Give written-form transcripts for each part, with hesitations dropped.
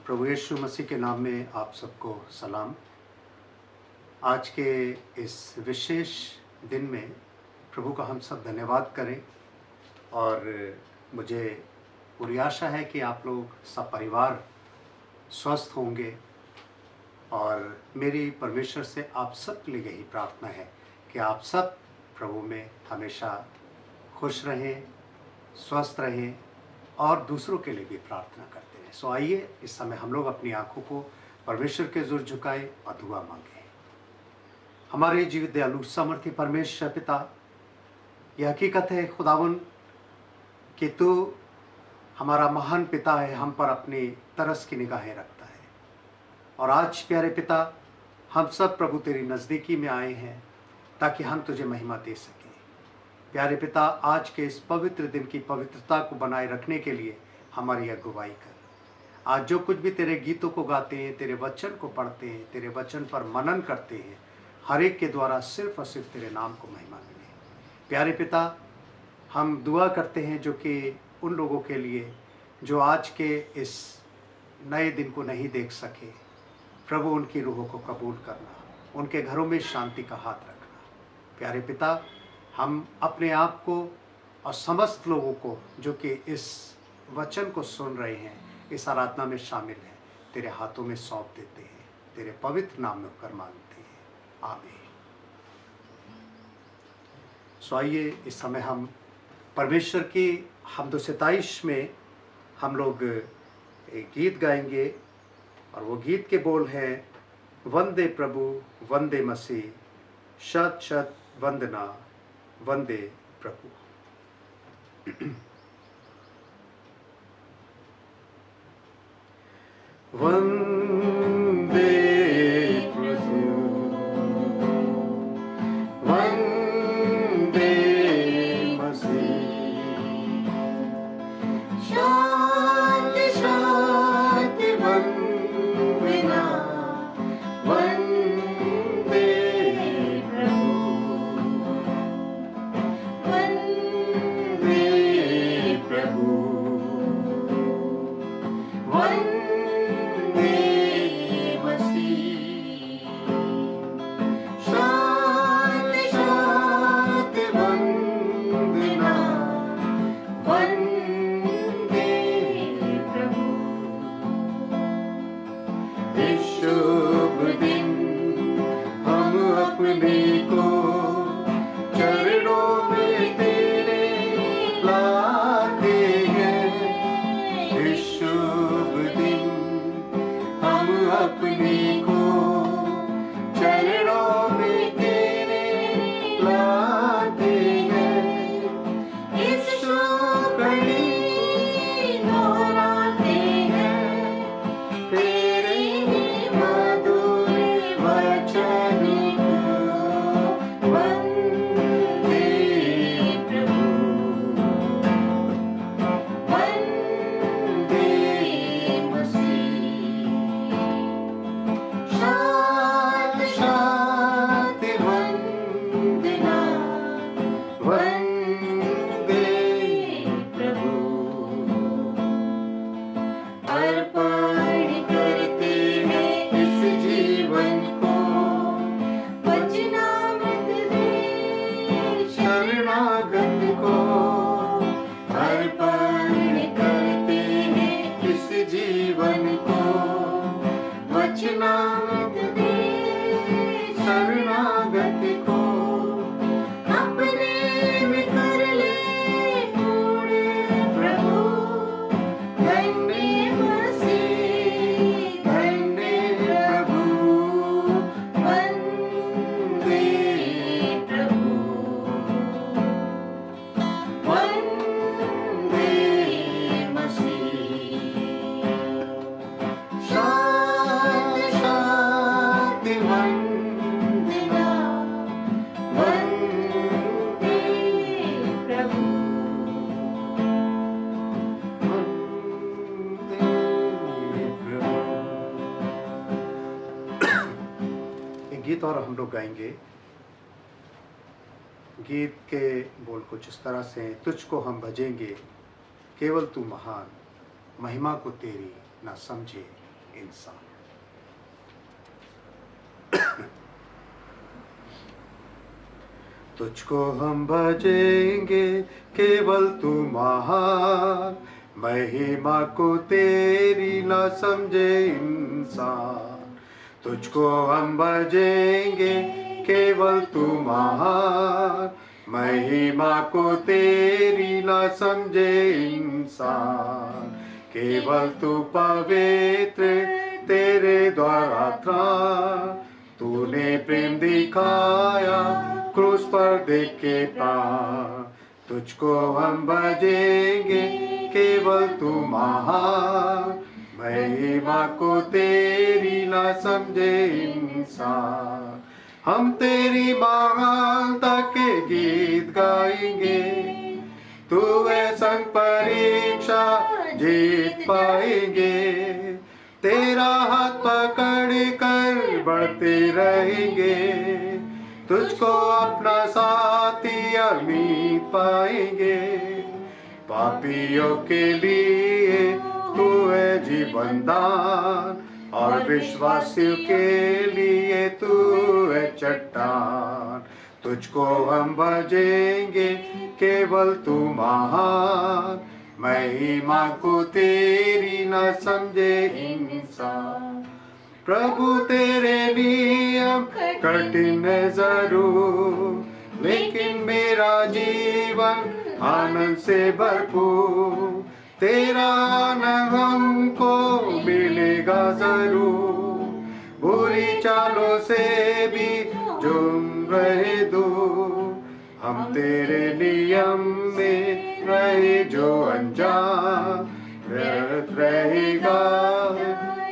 प्रभु यीशु मसीह के नाम में आप सबको सलाम। आज के इस विशेष दिन में प्रभु का हम सब धन्यवाद करें और मुझे पूरी आशा है कि आप लोग सब परिवार स्वस्थ होंगे और मेरी परमेश्वर से आप सब के लिए यही प्रार्थना है कि आप सब प्रभु में हमेशा खुश रहें, स्वस्थ रहें और दूसरों के लिए भी प्रार्थना करते हैं। सो आइए इस समय हम लोग अपनी आंखों को परमेश्वर के ज़ोर झुकाएं और दुआ मांगें। हमारे जीवित दयालु सामर्थ्य परमेश्वर पिता, यह हकीकत है खुदावन कि तू हमारा महान पिता है, हम पर अपनी तरस की निगाहें रखता है। और आज प्यारे पिता, हम सब प्रभु तेरी नज़दीकी में आए हैं ताकि हम तुझे महिमा दे सकें। प्यारे पिता, आज के इस पवित्र दिन की पवित्रता को बनाए रखने के लिए हमारी अगुवाई कर। आज जो कुछ भी तेरे गीतों को गाते हैं, तेरे वचन को पढ़ते हैं, तेरे वचन पर मनन करते हैं, हर एक के द्वारा सिर्फ और सिर्फ तेरे नाम को महिमा मिले। प्यारे पिता, हम दुआ करते हैं जो कि उन लोगों के लिए जो आज के इस नए दिन को नहीं देख सके, प्रभु उनकी रूहों को कबूल करना, उनके घरों में शांति का हाथ रखना। प्यारे पिता, हम अपने आप को और समस्त लोगों को जो कि इस वचन को सुन रहे हैं, इस आराधना में शामिल हैं, तेरे हाथों में सौंप देते हैं। तेरे पवित्र नाम में होकर मांगते हैं, आमीन। सो आइए इस समय हम परमेश्वर की हम्द सिताइश में हम लोग एक गीत गाएंगे और वो गीत के बोल हैं, वंदे प्रभु वंदे मसीह, शत शत वंदना वंदे प्रभु। वंदे प्रभु वंदे मसीह, शांति शांति वंदना वंदे प्रभु वंदे प्रभु वंदे मसीह, शांति शांति वंदना वंदे प्रभु। इस शुभ दिन हम अपने को चरणों में तेरे लाते हैं। इस शुभ दिन हम अपने को चरणों में तेरे लाते हैं। इस शुभ घड़ी दोहराते हैं तेरे मधुर वचन को। वंदे प्रभु वंदे मसीह, शांति शांति वंदना वंदे प्रभु। अर्पण करते हैं इस जीवन को वचनामृत दे शरणागत को। अर्पण करते हैं इस जीवन को वचनामृत दे शरणागत को। अपने में कर ले पूर्ण प्रभु, धन्य मसीह धन्य प्रभु। वंदे प्रभु वंदे मसीह, शांति शांति वंदना वंदे प्रभु वंदे प्रभु। एक गीत और हम लोग गाएंगे। गीत के बोल कुछ इस तरह से, तुझको हम भजेंगे केवल तू महान, महिमा को तेरी ना समझे इंसान। तुझको हम भजेंगे केवल तू महान, महिमा को तेरी न समझे इंसान। तुझको हम भजेंगे केवल तू महान, महिमा को तेरी न समझे इंसान। केवल तू पवित्र, तेरे द्वारा था, तूने प्रेम दिखाया क्रूस पर देख के प्राण। तुझको हम भजेंगे केवल तू महान, महिमा को तेरी न समझे इंसान। हम तेरी महानता के गीत गाएंगे, तू है संग परीक्षा जीत पाएंगे। तेरा हाथ पकड़ कर बढ़ते रहेंगे, तुझको अपना साथी अमीत पाएंगे। पापियों के लिए तू है जीवन दान, और विश्वासियों के लिए तू है चट्टान। तुझको हम भजेंगे केवल तू महान, महिमा को तेरी न समझे इंसान। प्रभु तेरे नियम कठिन है जरूर, लेकिन मेरा जीवन आनंद से भरपूर। तेरा आनंद हमको मिलेगा जरूर, बुरी चालों से भी जुम रहे दूर। हम तेरे नियम में रहे जो अनजान, व्यर्थ रहेगा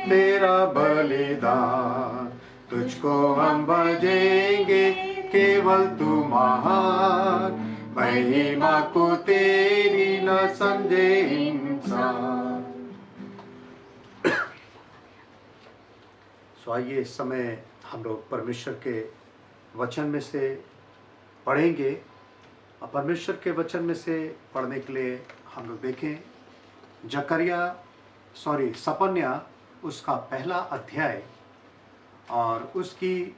तेरा बलिदान। तुझको हम भजेंगे केवल तू महान, महिमा को तेरी न समझे इंसान। सो आइए इस समय हम लोग परमेश्वर के वचन में से पढ़ेंगे। और परमेश्वर के वचन में से पढ़ने के लिए हम लोग देखें सपन्या उसका पहला अध्याय और उसकी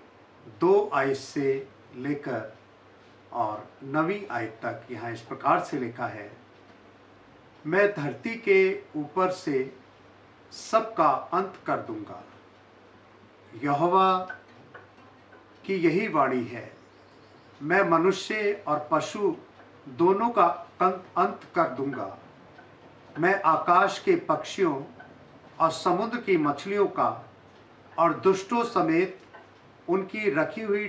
2 आयत से लेकर और 9वीं आयत तक। यहाँ इस प्रकार से लिखा है, मैं धरती के ऊपर से सबका अंत कर दूंगा। यहोवा की यही वाणी है, मैं मनुष्य और पशु दोनों का अंत कर दूंगा। मैं आकाश के पक्षियों और समुद्र की मछलियों का और दुष्टों समेत उनकी रखी हुई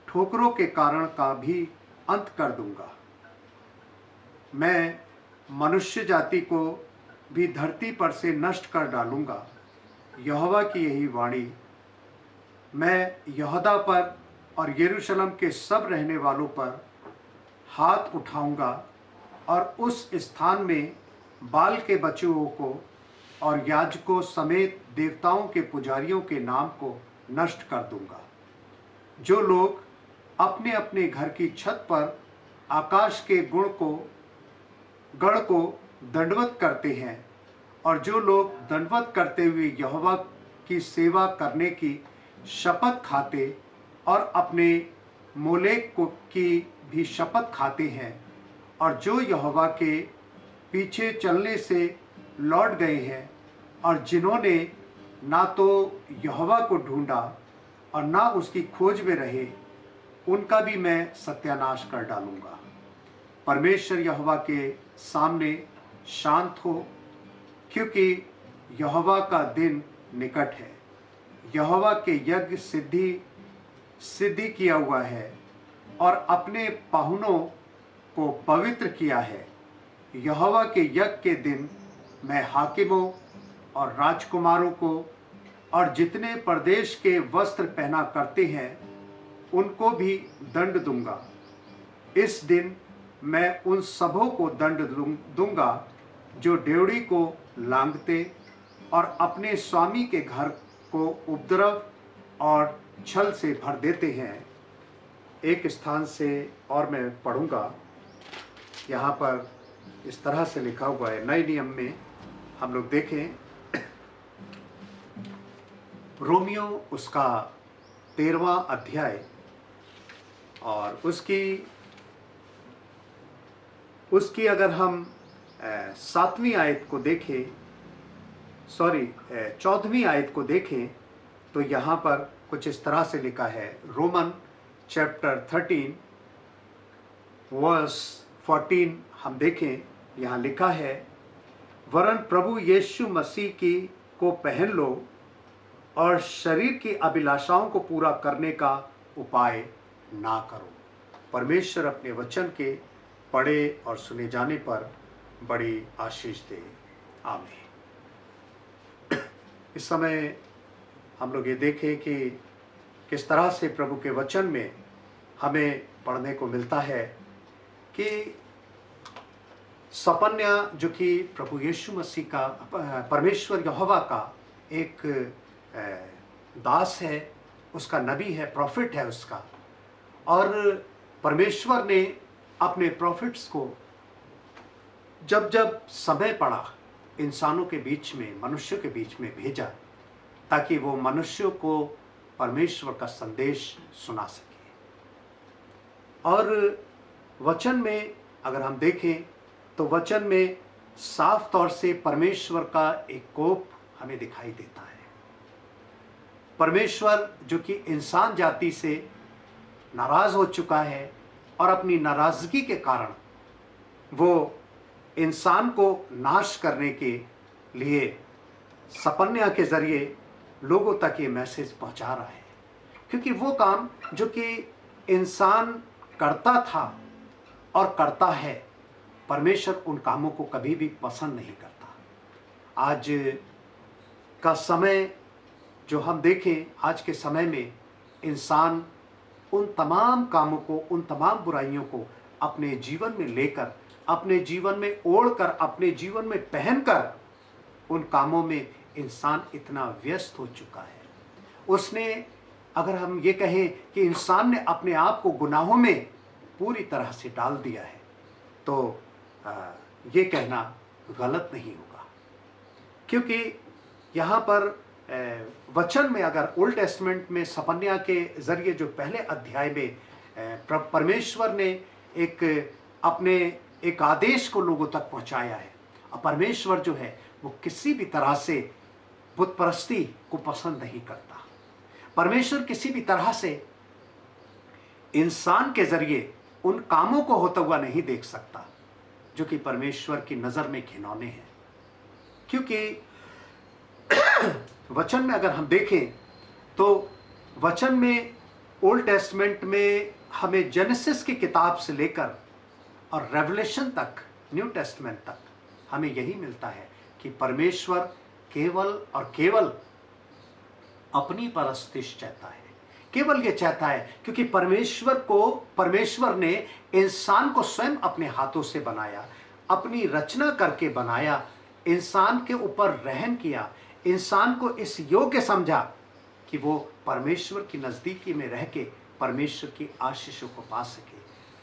ठोकरों के कारण का भी अंत कर दूंगा। मैं मनुष्य जाति को भी धरती पर से नष्ट कर डालूंगा। यहोवा की यही वाणी, मैं यहूदा पर और यरूशलेम के सब रहने वालों पर हाथ उठाऊंगा और उस स्थान में बाल के बच्चों को और याजकों समेत देवताओं के पुजारियों के नाम को नष्ट कर दूंगा। जो लोग अपने अपने घर की छत पर आकाश के गण को दंडवत करते हैं, और जो लोग दंडवत करते हुए यहोवा की सेवा करने की शपथ खाते और अपने मोलेक की भी शपथ खाते हैं, और जो यहोवा के पीछे चलने से लौट गए हैं, और जिन्होंने ना तो यहोवा को ढूंढा और ना उसकी खोज में रहे, उनका भी मैं सत्यानाश कर डालूंगा। परमेश्वर यहोवा के सामने शांत हो, क्योंकि यहोवा का दिन निकट है। यहोवा के यज्ञ सिद्धि किया हुआ है और अपने पाहुनों को पवित्र किया है। यहोवा के यज्ञ के दिन मैं हाकिमों और राजकुमारों को और जितने प्रदेश के वस्त्र पहना करते हैं उनको भी दंड दूंगा। इस दिन मैं उन सबों को दंड दूंगा जो ड्योढ़ी को लांघते और अपने स्वामी के घर को उपद्रव और छल से भर देते हैं। एक स्थान से और मैं पढ़ूंगा, यहाँ पर इस तरह से लिखा हुआ है। नए नियम में हम लोग देखें रोमियो उसका 13वां अध्याय और उसकी उसकी अगर हम 7वीं आयत को देखें, 14वीं आयत को देखें, तो यहाँ पर कुछ इस तरह से लिखा है। रोमन चैप्टर 13 वर्स 14 हम देखें, यहाँ लिखा है, वरन प्रभु यीशु मसीह की को पहन लो और शरीर की अभिलाषाओं को पूरा करने का उपाय ना करो। परमेश्वर अपने वचन के पढ़े और सुने जाने पर बड़ी आशीष दे। आमीन। इस समय हम लोग ये देखें कि किस तरह से प्रभु के वचन में हमें पढ़ने को मिलता है कि सपन्या, जो कि प्रभु यीशु मसीह का, परमेश्वर यहोवा का एक दास है, उसका नबी है, प्रॉफिट है उसका, और परमेश्वर ने अपने प्रॉफिट्स को जब जब समय पड़ा इंसानों के बीच में, मनुष्यों के बीच में भेजा, ताकि वो मनुष्यों को परमेश्वर का संदेश सुना सके। और वचन में अगर हम देखें तो वचन में साफ तौर से परमेश्वर का एक कोप हमें दिखाई देता है। परमेश्वर जो कि इंसान जाति से नाराज हो चुका है और अपनी नाराजगी के कारण वो इंसान को नाश करने के लिए सपन्या के जरिए लोगों तक ये मैसेज पहुंचा रहा है, क्योंकि वो काम जो कि इंसान करता था और करता है, परमेश्वर उन कामों को कभी भी पसंद नहीं करता। आज का समय जो हम देखें, आज के समय में इंसान उन तमाम कामों को, उन तमाम बुराइयों को अपने जीवन में लेकर, अपने जीवन में ओढ़कर, अपने जीवन में पहनकर, उन कामों में इंसान इतना व्यस्त हो चुका है। उसने, अगर हम ये कहें कि इंसान ने अपने आप को गुनाहों में पूरी तरह से डाल दिया है, तो ये कहना गलत नहीं होगा, क्योंकि यहाँ पर वचन में अगर ओल्ड टेस्टमेंट में सपन्या के जरिए जो पहले अध्याय में परमेश्वर ने अपने एक आदेश को लोगों तक पहुंचाया है, और परमेश्वर जो है वो किसी भी तरह से बुत परस्ती को पसंद नहीं करता। परमेश्वर किसी भी तरह से इंसान के जरिए उन कामों को होता हुआ नहीं देख सकता जो कि परमेश्वर की नजर में घिनौने हैं। क्योंकि वचन में अगर हम देखें तो वचन में ओल्ड टेस्टमेंट में हमें जेनेसिस की किताब से लेकर और रेवलेशन तक, न्यू टेस्टमेंट तक हमें यही मिलता है कि परमेश्वर केवल और केवल अपनी परस्तिश चाहता है। केवल ये चाहता है क्योंकि परमेश्वर ने इंसान को स्वयं अपने हाथों से बनाया, अपनी रचना करके बनाया, इंसान के ऊपर रहम किया, इंसान को इस योग्य समझा कि वो परमेश्वर की नज़दीकी में रह के परमेश्वर की आशीषों को पा सके,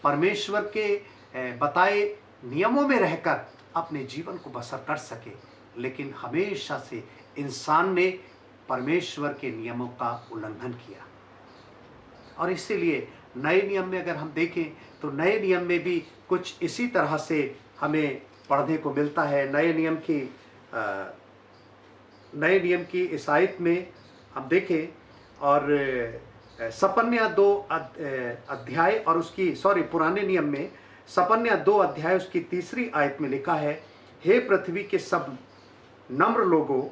परमेश्वर के बताए नियमों में रहकर अपने जीवन को बसर कर सके। लेकिन हमेशा से इंसान ने परमेश्वर के नियमों का उल्लंघन किया, और इसीलिए नए नियम में अगर हम देखें तो नए नियम में भी कुछ इसी तरह से हमें पढ़ने को मिलता है। नए नियम की इस आयत में हम देखें, और सपन्या 2 अध्याय और उसकी पुराने नियम में सपन्या 2 अध्याय उसकी 3री आयत में लिखा है, हे पृथ्वी के सब नम्र लोगों,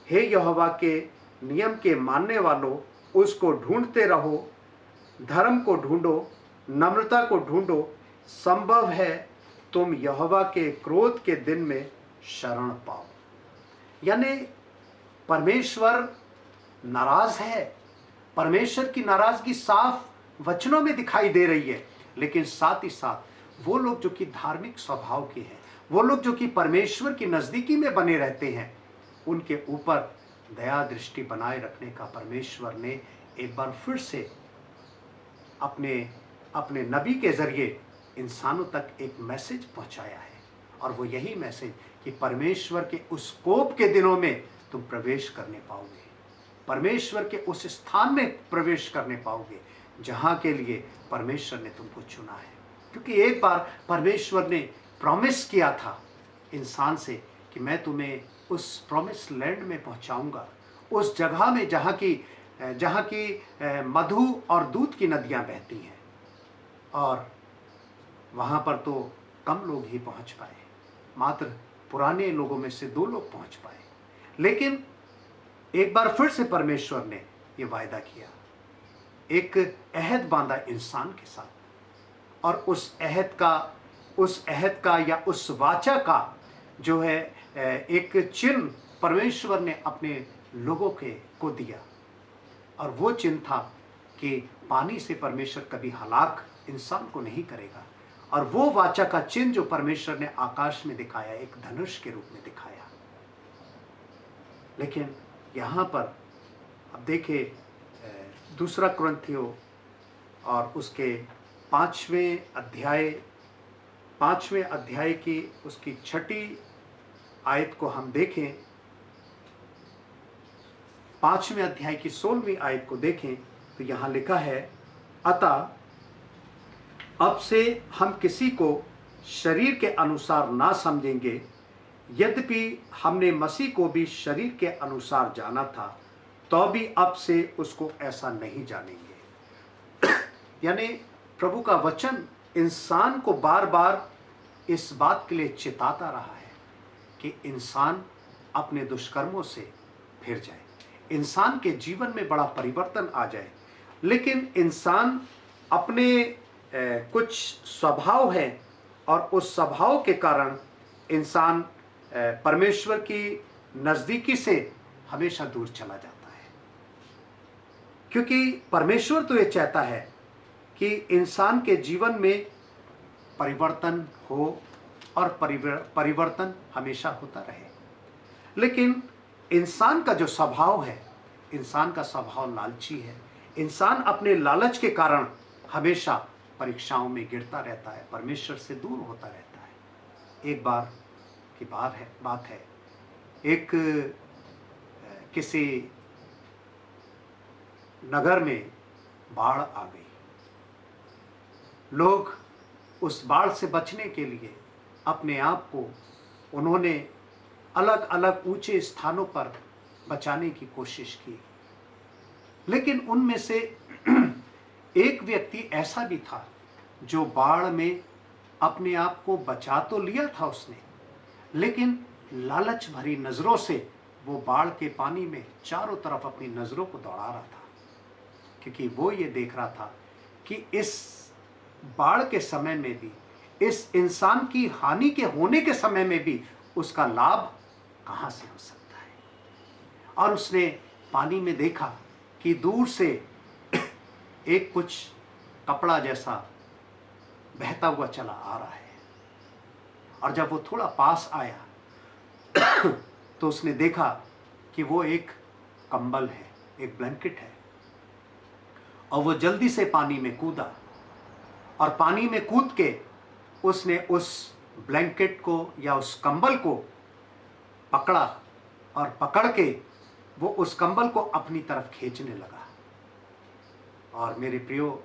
हे यहोवा के नियम के मानने वालों, उसको ढूंढते रहो, धर्म को ढूंढो, नम्रता को ढूंढो, संभव है तुम यहोवा के क्रोध के दिन में शरण पाओ। यानी परमेश्वर नाराज है। परमेश्वर की नाराजगी साफ वचनों में दिखाई दे रही है, लेकिन साथ ही साथ वो लोग जो कि धार्मिक स्वभाव के हैं, वो लोग जो कि परमेश्वर की नज़दीकी में बने रहते हैं, उनके ऊपर दया दृष्टि बनाए रखने का परमेश्वर ने एक बार फिर से अपने नबी के जरिए इंसानों तक एक मैसेज पहुंचाया है। और वो यही मैसेज कि परमेश्वर के उस कोप के दिनों में तुम प्रवेश करने पाओगे। परमेश्वर के उस स्थान में प्रवेश करने पाओगे जहाँ के लिए परमेश्वर ने तुमको चुना है। क्योंकि एक बार परमेश्वर ने प्रॉमिस किया था इंसान से कि मैं तुम्हें उस प्रॉमिस लैंड में पहुँचाऊँगा, उस जगह में जहाँ की मधु और दूध की नदियाँ बहती हैं। और वहाँ पर तो कम लोग ही पहुँच पाए, मात्र पुराने लोगों में से 2 लोग पहुँच पाए। लेकिन एक बार फिर से परमेश्वर ने ये वायदा किया, एक अहद बांधा इंसान के साथ, और उस अहद का या उस वाचा का जो है एक चिन्ह परमेश्वर ने अपने लोगों को दिया। और वो चिन्ह था कि पानी से परमेश्वर कभी हलाक इंसान को नहीं करेगा। और वो वाचा का चिन्ह जो परमेश्वर ने आकाश में दिखाया, एक धनुष के रूप में दिखाया। लेकिन यहाँ पर अब देखिए, दूसरा कुरिन्थियों और उसके 5वें अध्याय की उसकी 6ठी आयत को हम देखें, 5वें अध्याय की 16वीं आयत को देखें तो यहाँ लिखा है, अतः अब से हम किसी को शरीर के अनुसार ना समझेंगे, यद्यपि हमने मसीह को भी शरीर के अनुसार जाना था, तो भी अब से उसको ऐसा नहीं जानेंगे। यानी प्रभु का वचन इंसान को बार बार इस बात के लिए चिताता रहा है कि इंसान अपने दुष्कर्मों से फिर जाए, इंसान के जीवन में बड़ा परिवर्तन आ जाए। लेकिन इंसान अपने कुछ स्वभाव है, और उस स्वभाव के कारण इंसान परमेश्वर की नज़दीकी से हमेशा दूर चला जाता है। क्योंकि परमेश्वर तो ये चाहता है कि इंसान के जीवन में परिवर्तन हो, और परिवर्तन हमेशा होता रहे। लेकिन इंसान का जो स्वभाव है, इंसान का स्वभाव लालची है। इंसान अपने लालच के कारण हमेशा परीक्षाओं में गिरता रहता है, परमेश्वर से दूर होता रहता है। एक बार की बात है, एक किसी नगर में बाढ़ आ गई। लोग उस बाढ़ से बचने के लिए अपने आप को उन्होंने अलग अलग ऊंचे स्थानों पर बचाने की कोशिश की। लेकिन उनमें से एक व्यक्ति ऐसा भी था जो बाढ़ में अपने आप को बचा तो लिया था उसने, लेकिन लालच भरी नज़रों से वो बाढ़ के पानी में चारों तरफ अपनी नज़रों को दौड़ा रहा था। क्योंकि वो ये देख रहा था कि इस बाढ़ के समय में भी, इस इंसान की हानि के होने के समय में भी उसका लाभ कहाँ से हो सकता है। और उसने पानी में देखा कि दूर से एक कुछ कपड़ा जैसा बहता हुआ चला आ रहा है। और जब वो थोड़ा पास आया तो उसने देखा कि वो एक कंबल है, एक ब्लैंकेट है। और वो जल्दी से पानी में कूदा, और पानी में कूद के उसने उस ब्लैंकेट को या उस कंबल को पकड़ा, और पकड़ के वो उस कंबल को अपनी तरफ खींचने लगा। और मेरे प्रियो,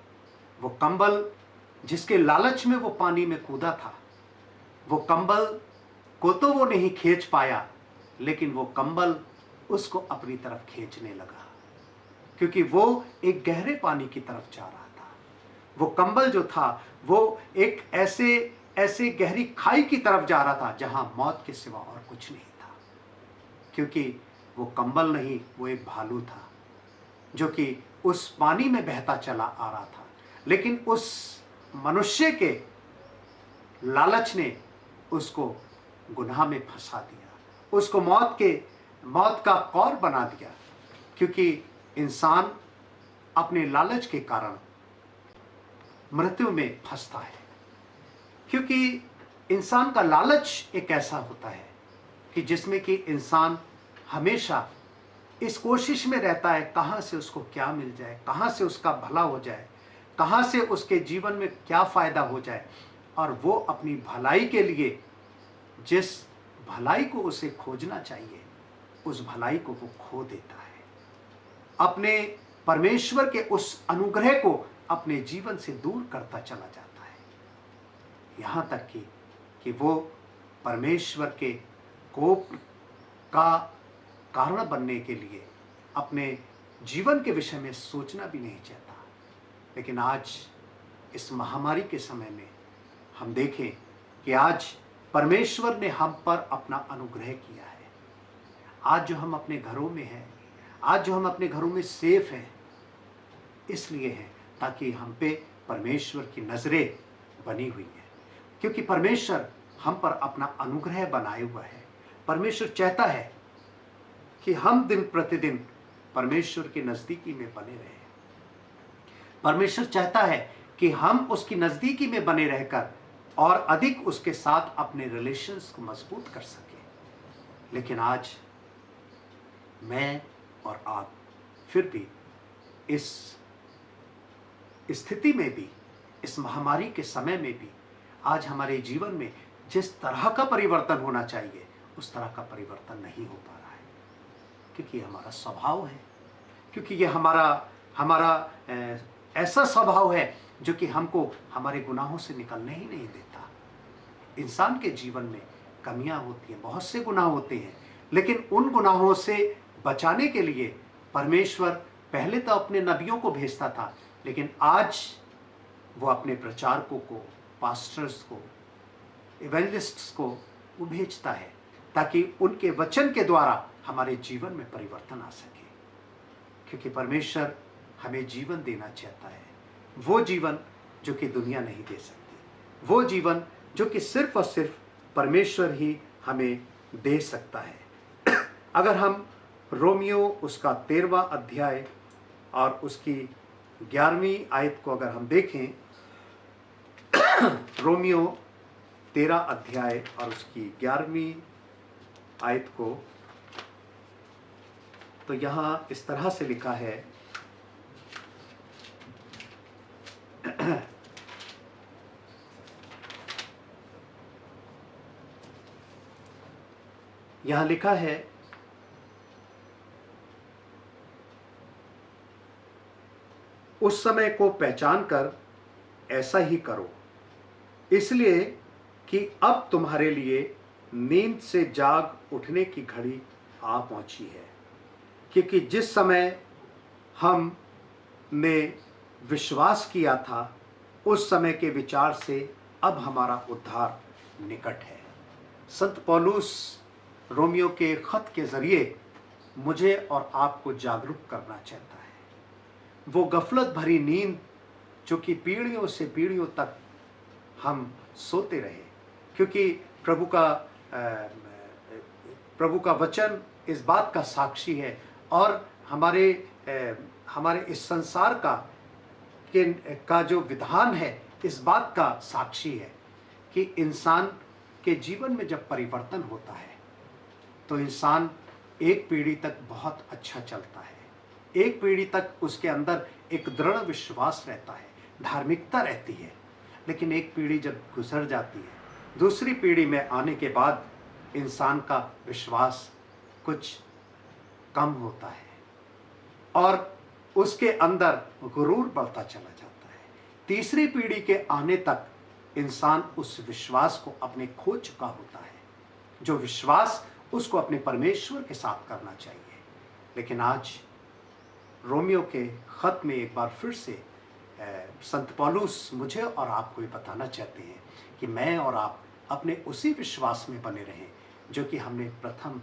वो कंबल जिसके लालच में वो पानी में कूदा था, वो कंबल को तो वो नहीं खींच पाया, लेकिन वो कंबल उसको अपनी तरफ खींचने लगा। क्योंकि वो एक गहरे पानी की तरफ जा रहा था। वो कंबल जो था वो एक ऐसे गहरी खाई की तरफ जा रहा था जहां मौत के सिवा और कुछ नहीं था। क्योंकि वो कंबल नहीं, वो एक भालू था जो कि उस पानी में बहता चला आ रहा था। लेकिन उस मनुष्य के लालच ने उसको गुनाह में फंसा दिया, उसको मौत का कौर बना दिया। क्योंकि इंसान अपने लालच के कारण मृत्यु में फंसता है। क्योंकि इंसान का लालच एक ऐसा होता है कि जिसमें कि इंसान हमेशा इस कोशिश में रहता है कहाँ से उसको क्या मिल जाए, कहाँ से उसका भला हो जाए, कहाँ से उसके जीवन में क्या फ़ायदा हो जाए। और वो अपनी भलाई के लिए जिस भलाई को उसे खोजना चाहिए, उस भलाई को वो खो देता है। अपने परमेश्वर के उस अनुग्रह को अपने जीवन से दूर करता चला जाता है, यहाँ तक कि वो परमेश्वर के कोप का कारण बनने के लिए अपने जीवन के विषय में सोचना भी नहीं चाहता। लेकिन आज इस महामारी के समय में हम देखें कि आज परमेश्वर ने हम पर अपना अनुग्रह किया है। आज जो हम अपने घरों में हैं, आज जो हम अपने घरों में सेफ हैं, इसलिए है ताकि हम पे परमेश्वर की नजरें बनी हुई हैं, क्योंकि परमेश्वर हम पर अपना अनुग्रह बनाए हुआ है। परमेश्वर चाहता है कि हम दिन प्रतिदिन परमेश्वर के नजदीकी में बने रहें। परमेश्वर चाहता है कि हम उसकी नजदीकी में बने रहकर और अधिक उसके साथ अपने रिलेशंस को मजबूत कर सके। लेकिन आज मैं और आप फिर भी इस स्थिति में भी, इस महामारी के समय में भी, आज हमारे जीवन में जिस तरह का परिवर्तन होना चाहिए उस तरह का परिवर्तन नहीं हो पा रहा है, क्योंकि ये हमारा स्वभाव है, क्योंकि ये हमारा ऐसा स्वभाव है जो कि हमको हमारे गुनाहों से निकलने ही नहीं देता। इंसान के जीवन में कमियां होती हैं, बहुत से गुनाह होते हैं, लेकिन उन गुनाहों से बचाने के लिए परमेश्वर पहले तो अपने नबियों को भेजता था, लेकिन आज वो अपने प्रचारकों को, पास्टर्स को, इवेंजलिस्ट्स को वो भेजता है ताकि उनके वचन के द्वारा हमारे जीवन में परिवर्तन आ सके। क्योंकि परमेश्वर हमें जीवन देना चाहता है, वो जीवन जो कि दुनिया नहीं दे सकती, वो जीवन जो कि सिर्फ और सिर्फ परमेश्वर ही हमें दे सकता है। अगर हम रोमियो उसका 13वां अध्याय और उसकी 11वीं आयत को अगर हम देखें, रोमियो 13 अध्याय और उसकी 11वीं आयत को, तो यहां इस तरह से लिखा है, यहां लिखा है, उस समय को पहचान कर ऐसा ही करो, इसलिए कि अब तुम्हारे लिए नींद से जाग उठने की घड़ी आ पहुंची है। क्योंकि जिस समय हमने विश्वास किया था उस समय के विचार से अब हमारा उद्धार निकट है। संत पौलुस रोमियो के खत के जरिए मुझे और आपको जागरूक करना चाहता है। वो गफलत भरी नींद जो कि पीढ़ियों से पीढ़ियों तक हम सोते रहे, क्योंकि प्रभु का वचन इस बात का साक्षी है और हमारे इस संसार का जो विधान है इस बात का साक्षी है कि इंसान के जीवन में जब परिवर्तन होता है तो इंसान एक पीढ़ी तक बहुत अच्छा चलता है, एक पीढ़ी तक उसके अंदर एक दृढ़ विश्वास रहता है, धार्मिकता रहती है। लेकिन एक पीढ़ी जब गुजर जाती है, दूसरी पीढ़ी में आने के बाद इंसान का विश्वास कुछ कम होता है और उसके अंदर गुरूर बढ़ता चला जाता है। तीसरी पीढ़ी के आने तक इंसान उस विश्वास को अपने खो चुका होता है, जो विश्वास उसको अपने परमेश्वर के साथ करना चाहिए। लेकिन आज रोमियो के खत में एक बार फिर से संत पौलुस मुझे और आपको ये बताना चाहते हैं कि मैं और आप अपने उसी विश्वास में बने रहें जो कि हमने प्रथम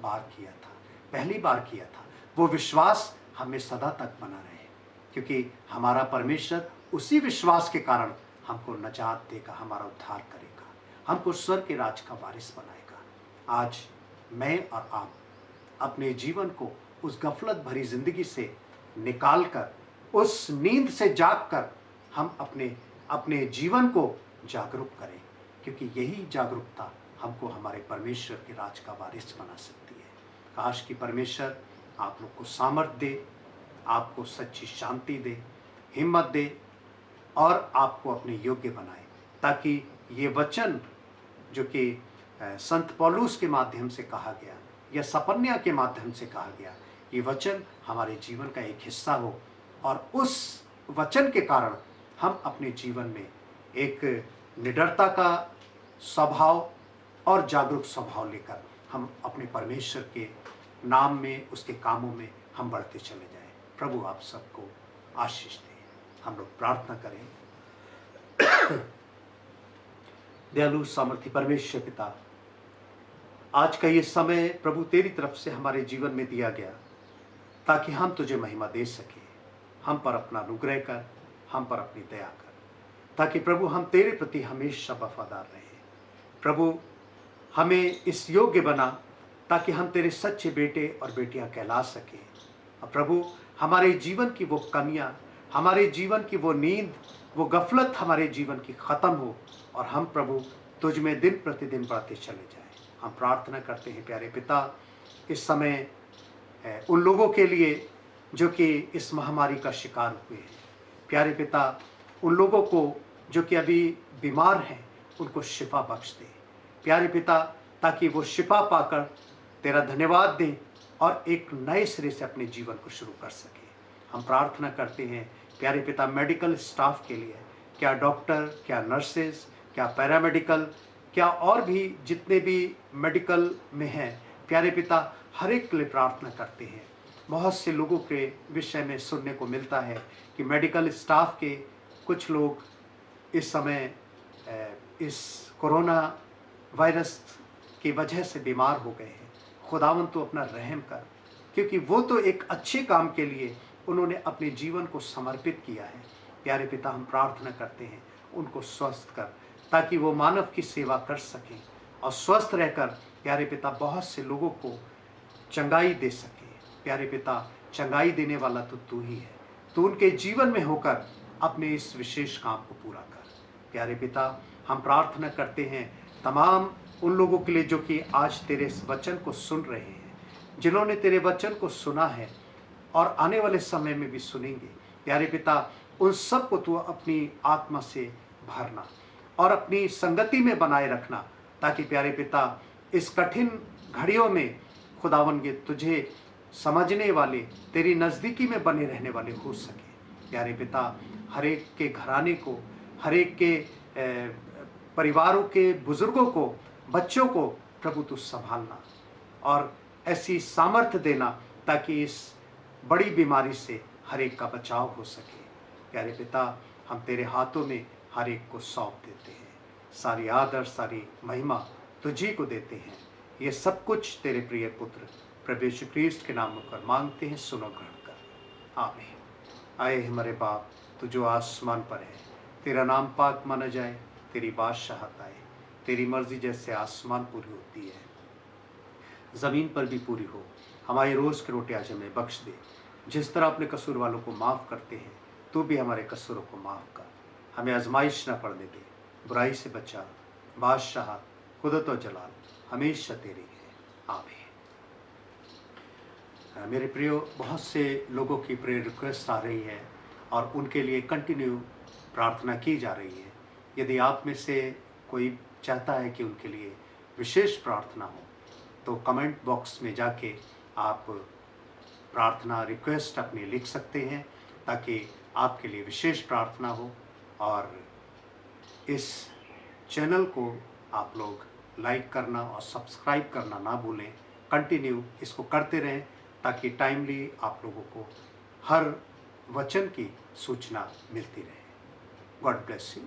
बार किया था, पहली बार किया था। वो विश्वास हमें सदा तक बना रहे, क्योंकि हमारा परमेश्वर उसी विश्वास के कारण हमको नजात देगा, हमारा उद्धार करेगा, हमको स्वर्ग के राज का वारिस बनाएगा। आज मैं और आप अपने जीवन को उस गफलत भरी जिंदगी से निकाल कर, उस नींद से जाग कर हम अपने जीवन को जागरूक करें, क्योंकि यही जागरूकता हमको हमारे परमेश्वर के राज का वारिस बना सकती है। काश कि परमेश्वर आप लोग को सामर्थ्य दे, आपको सच्ची शांति दे, हिम्मत दे और आपको अपने योग्य बनाए, ताकि ये वचन जो कि संत पौलुस के माध्यम से कहा गया या सपन्या के माध्यम से कहा गया ये वचन हमारे जीवन का एक हिस्सा हो और उस वचन के कारण हम अपने जीवन में एक निडरता का स्वभाव और जागरूक स्वभाव लेकर हम अपने परमेश्वर के नाम में, उसके कामों में हम बढ़ते चले जाएं। प्रभु आप सबको आशीष दे। हम लोग प्रार्थना करें। दयालु सामर्थी परमेश्वर पिता, आज का ये समय प्रभु तेरी तरफ से हमारे जीवन में दिया गया ताकि हम तुझे महिमा दे सके। हम पर अपना अनुग्रह कर, हम पर अपनी दया कर, ताकि प्रभु हम तेरे प्रति हमेशा वफादार रहें। प्रभु हमें इस योग्य बना ताकि हम तेरे सच्चे बेटे और बेटियां कहला सकें। और प्रभु हमारे जीवन की वो कमियां, हमारे जीवन की वो नींद, वो गफलत हमारे जीवन की ख़त्म हो और हम प्रभु तुझ में दिन प्रतिदिन बढ़ते चले जाएं। हम प्रार्थना करते हैं प्यारे पिता, इस समय उन लोगों के लिए जो कि इस महामारी का शिकार हुए हैं। प्यारे पिता, उन लोगों को जो कि अभी बीमार हैं उनको शिफा बख्श दे प्यारे पिता, ताकि वो शिफा पाकर तेरा धन्यवाद दें और एक नए सिरे से अपने जीवन को शुरू कर सके। हम प्रार्थना करते हैं प्यारे पिता मेडिकल स्टाफ के लिए, क्या डॉक्टर, क्या नर्सेज, क्या पैरामेडिकल, क्या और भी जितने भी मेडिकल में हैं, प्यारे पिता हर एक के लिए प्रार्थना करते हैं। बहुत से लोगों के विषय में सुनने को मिलता है कि मेडिकल स्टाफ के कुछ लोग इस समय इस कोरोना वायरस की वजह से बीमार हो गए हैं। खुदावंद तो अपना रहम कर, क्योंकि वो तो एक अच्छे काम के लिए उन्होंने अपने जीवन को समर्पित किया है। प्यारे पिता हम प्रार्थना करते हैं उनको स्वस्थ कर, ताकि वो मानव की सेवा कर सकें और स्वस्थ रहकर प्यारे पिता बहुत से लोगों को चंगाई दे सके। प्यारे पिता चंगाई देने वाला तो तू ही है, तू उनके जीवन में होकर अपने इस विशेष काम को पूरा कर। प्यारे पिता हम प्रार्थना करते हैं तमाम उन लोगों के लिए जो कि आज तेरे इस वचन को सुन रहे हैं, जिन्होंने तेरे वचन को सुना है और आने वाले समय में भी सुनेंगे। प्यारे पिता उन सब को तू अपनी आत्मा से भरना और अपनी संगति में बनाए रखना, ताकि प्यारे पिता इस कठिन घड़ियों में खुदावन ये तुझे समझने वाले, तेरी नज़दीकी में बने रहने वाले हो सके। प्यारे पिता हर एक के घराने को, हर एक के परिवारों के बुजुर्गों को, बच्चों को प्रभु तू संभालना और ऐसी सामर्थ्य देना ताकि इस बड़ी बीमारी से हर एक का बचाव हो सके। प्यारे पिता हम तेरे हाथों में हर एक को सौंप देते हैं। सारी आदर, सारी महिमा तुझी को देते हैं। ये सब कुछ तेरे प्रिय पुत्र प्रभु यीशु क्रिस्ट के नाम पर मांगते हैं, सुनो ग्रहण कर। आमीन। आए हमारे बाप, तू जो आसमान पर है, तेरा नाम पाक माना जाए, तेरी बादशाहत आए, तेरी मर्जी जैसे आसमान पूरी होती है ज़मीन पर भी पूरी हो। हमारी रोज़ की रोटी आज हमें बख्श दे, जिस तरह अपने कसूर वालों को माफ़ करते हैं, तू भी हमारे कसूरों को माफ़ कर। हमें आजमाइश न पड़ने दे, बुराई से बचा। बादशाह, कुदरत और जलाल हमेशा तेरी है। आमीन। मेरे प्रियो, बहुत से लोगों की प्रेयर रिक्वेस्ट आ रही है और उनके लिए कंटिन्यू प्रार्थना की जा रही है। यदि आप में से कोई चाहता है कि उनके लिए विशेष प्रार्थना हो, तो कमेंट बॉक्स में जाके आप प्रार्थना रिक्वेस्ट अपनी लिख सकते हैं, ताकि आपके लिए विशेष प्रार्थना हो। और इस चैनल को आप लोग लाइक करना और सब्सक्राइब करना ना भूलें। कंटिन्यू इसको करते रहें ताकि टाइमली आप लोगों को हर वचन की सूचना मिलती रहे। God bless you.